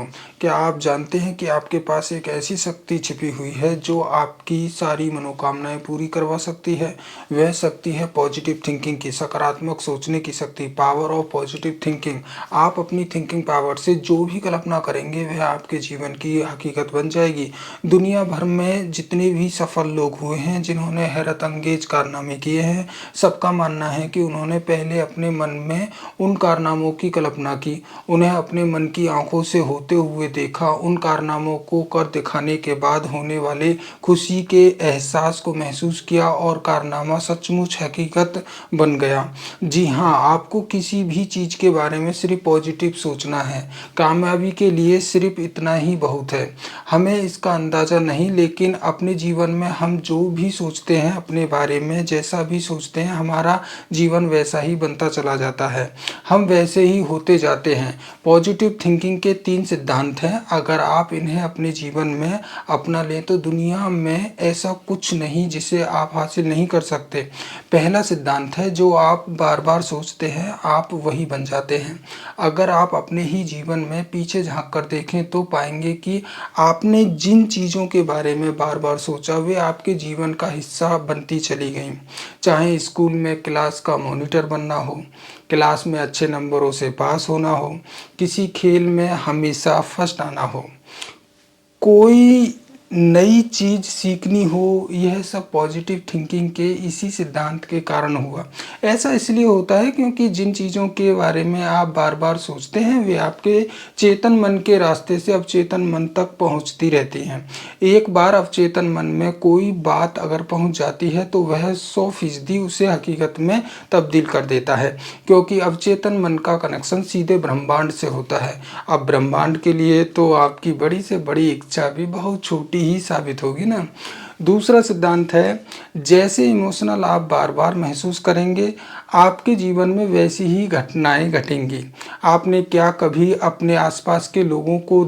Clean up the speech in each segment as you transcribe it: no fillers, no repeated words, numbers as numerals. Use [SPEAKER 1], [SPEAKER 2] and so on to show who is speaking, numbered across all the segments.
[SPEAKER 1] साथियों, क्या आप जानते हैं कि आपके पास एक ऐसी शक्ति छिपी हुई है जो आपकी सारी मनोकामनाएं पूरी करवा सकती है। वह शक्ति है पॉजिटिव थिंकिंग की, सकारात्मक सोचने की शक्ति, पावर ऑफ पॉजिटिव थिंकिंग। आप अपनी थिंकिंग पावर से जो भी कल्पना करेंगे वह आपके जीवन की हकीकत बन जाएगी। दुनिया भर में जितने भी सफल लोग हुए हैं, जिन्होंने हैरत अंगेज कारनामे किए हैं, सबका मानना है कि उन्होंने पहले अपने मन में उन कारनामों की कल्पना की, उन्हें अपने मन की आंखों से होते हुए देखा, उन कारनामों को कर दिखाने के बाद होने वाले खुशी के एहसास को महसूस किया और कारनामा सचमुच हकीकत बन गया। जी हाँ, आपको किसी भी चीज़ के बारे में सिर्फ पॉजिटिव सोचना है। कामयाबी के लिए सिर्फ इतना ही बहुत है। हमें इसका अंदाज़ा नहीं, लेकिन अपने जीवन में हम जो भी सोचते हैं, अपने बारे में जैसा भी सोचते हैं, हमारा जीवन वैसा ही बनता चला जाता है। हम वैसे ही होते जाते हैं। पॉजिटिव थिंकिंग के 3 सिद्धांत हैं। अगर आप इन्हें अपने जीवन में अपना लें तो दुनिया में ऐसा कुछ नहीं जिसे आप हासिल नहीं कर सकते। पहला सिद्धांत है, जो आप बार बार सोचते हैं आप वही बन जाते हैं। अगर आप अपने ही जीवन में पीछे झांक कर देखें तो पाएंगे कि आपने जिन चीज़ों के बारे में बार बार सोचा वे आपके जीवन का हिस्सा बनती चली गई। चाहे स्कूल में क्लास का मॉनिटर बनना हो, क्लास में अच्छे नंबरों से पास होना हो, किसी खेल में हमेशा फर्स्ट आना हो, कोई नई चीज़ सीखनी हो, यह सब पॉजिटिव थिंकिंग के इसी सिद्धांत के कारण हुआ। ऐसा इसलिए होता है क्योंकि जिन चीज़ों के बारे में आप बार बार सोचते हैं वे आपके चेतन मन के रास्ते से अवचेतन मन तक पहुंचती रहती हैं। एक बार अवचेतन मन में कोई बात अगर पहुंच जाती है तो वह 100% उसे हकीकत में तब्दील कर देता है, क्योंकि अवचेतन मन का कनेक्शन सीधे ब्रह्मांड से होता है। अब ब्रह्मांड के लिए तो आपकी बड़ी से बड़ी इच्छा भी बहुत छोटी ही साबित होगी ना। दूसरा सिद्धांत है, जैसे इमोशनल आप बार बार महसूस करेंगे आपके जीवन में वैसी ही घटनाएं घटेंगी। आपने क्या कभी अपने आसपास के लोगों को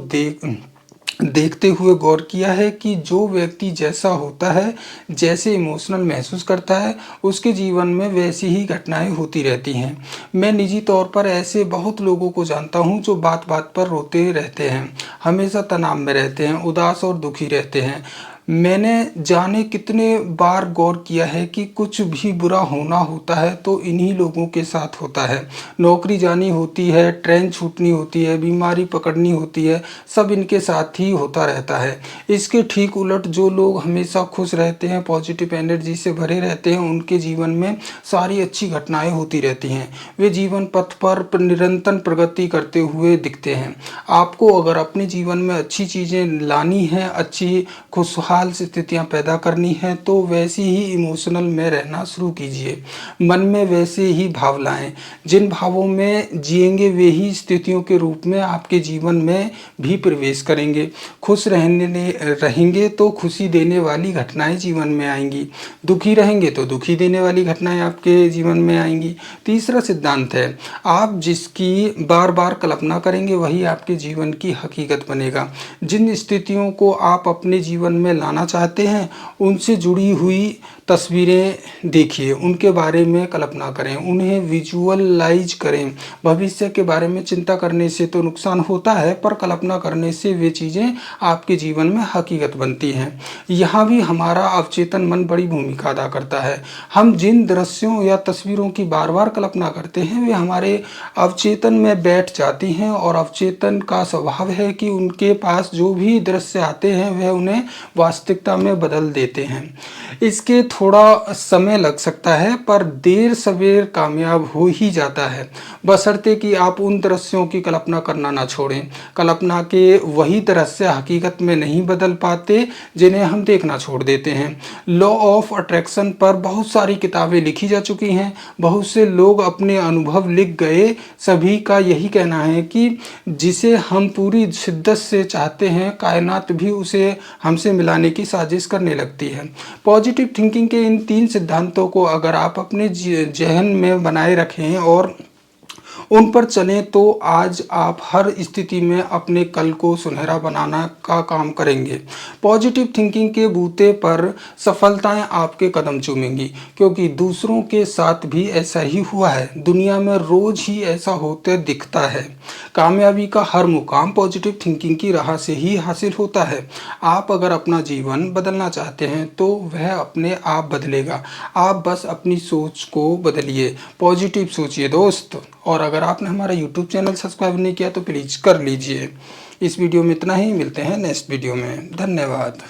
[SPEAKER 1] देखते हुए गौर किया है कि जो व्यक्ति जैसा होता है, जैसे इमोशनल महसूस करता है, उसके जीवन में वैसी ही घटनाएं होती रहती हैं। मैं निजी तौर पर ऐसे बहुत लोगों को जानता हूं जो बात बात पर रोते रहते हैं, हमेशा तनाव में रहते हैं, उदास और दुखी रहते हैं। मैंने जाने कितने बार गौर किया है कि कुछ भी बुरा होना होता है तो इन्हीं लोगों के साथ होता है। नौकरी जानी होती है, ट्रेन छूटनी होती है, बीमारी पकड़नी होती है, सब इनके साथ ही होता रहता है। इसके ठीक उलट जो लोग हमेशा खुश रहते हैं, पॉजिटिव एनर्जी से भरे रहते हैं, उनके जीवन में सारी अच्छी घटनाएं होती रहती हैं। वे जीवन पथ पर निरंतर प्रगति करते हुए दिखते हैं। आपको अगर अपने जीवन में अच्छी चीज़ें लानी है, अच्छी खुशहाल स्थितियां पैदा करनी है तो वैसी ही इमोशनल में रहना शुरू कीजिए। मन में वैसे ही भाव लाएं। जिन भावों में जिएंगे वे ही स्थितियों के रूप में आपके जीवन में भी प्रवेश करेंगे। खुश रहेंगे तो खुशी देने वाली घटनाएं जीवन में आएंगी, दुखी रहेंगे तो दुखी देने वाली घटनाएं आपके जीवन में आएंगी। तीसरा सिद्धांत है, आप जिसकी बार बार कल्पना करेंगे वही आपके जीवन की हकीकत बनेगा। जिन स्थितियों को आप अपने जीवन में लाना चाहते हैं उनसे जुड़ी हुई तस्वीरें देखिए, उनके बारे में कल्पना करें, उन्हें विजुअलाइज करें। भविष्य के बारे में चिंता करने से तो नुकसान होता है, पर कल्पना करने से वे चीज़ें आपके जीवन में हकीकत बनती हैं। यहाँ भी हमारा अवचेतन मन बड़ी भूमिका अदा करता है। हम जिन दृश्यों या तस्वीरों की बार बार कल्पना करते हैं वे हमारे अवचेतन में बैठ जाती हैं और अवचेतन का स्वभाव है कि उनके पास जो भी दृश्य आते हैं वह उन्हें वास्तविकता में बदल देते हैं। इसके थोड़ा समय लग सकता है पर देर सवेर कामयाब हो ही जाता है, बशर्ते कि आप उन दृश्यों की कल्पना करना ना छोड़ें। कल्पना के वही दृश्य हकीकत में नहीं बदल पाते जिन्हें हम देखना छोड़ देते हैं। लॉ ऑफ अट्रैक्शन पर बहुत सारी किताबें लिखी जा चुकी हैं, बहुत से लोग अपने अनुभव लिख गए। सभी का यही कहना है कि जिसे हम पूरी शिद्दत से चाहते हैं कायनात भी उसे हमसे मिलाने की साजिश करने लगती है। पॉजिटिव थिंकिंग के इन 3 सिद्धांतों को अगर आप अपने जहन में बनाए रखें और उन पर चलें तो आज आप हर स्थिति में अपने कल को सुनहरा बनाना का काम करेंगे। पॉजिटिव थिंकिंग के बूते पर सफलताएं आपके कदम चूमेंगी, क्योंकि दूसरों के साथ भी ऐसा ही हुआ है। दुनिया में रोज ही ऐसा होते दिखता है। कामयाबी का हर मुकाम पॉजिटिव थिंकिंग की राह से ही हासिल होता है। आप अगर अपना जीवन बदलना चाहते हैं तो वह अपने आप बदलेगा। आप बस अपनी सोच को बदलिए, पॉजिटिव सोचिए दोस्त। और अगर आपने हमारा यूट्यूब चैनल सब्सक्राइब नहीं किया तो प्लीज़ कर लीजिए। इस वीडियो में इतना ही, मिलते हैं नेक्स्ट वीडियो में। धन्यवाद।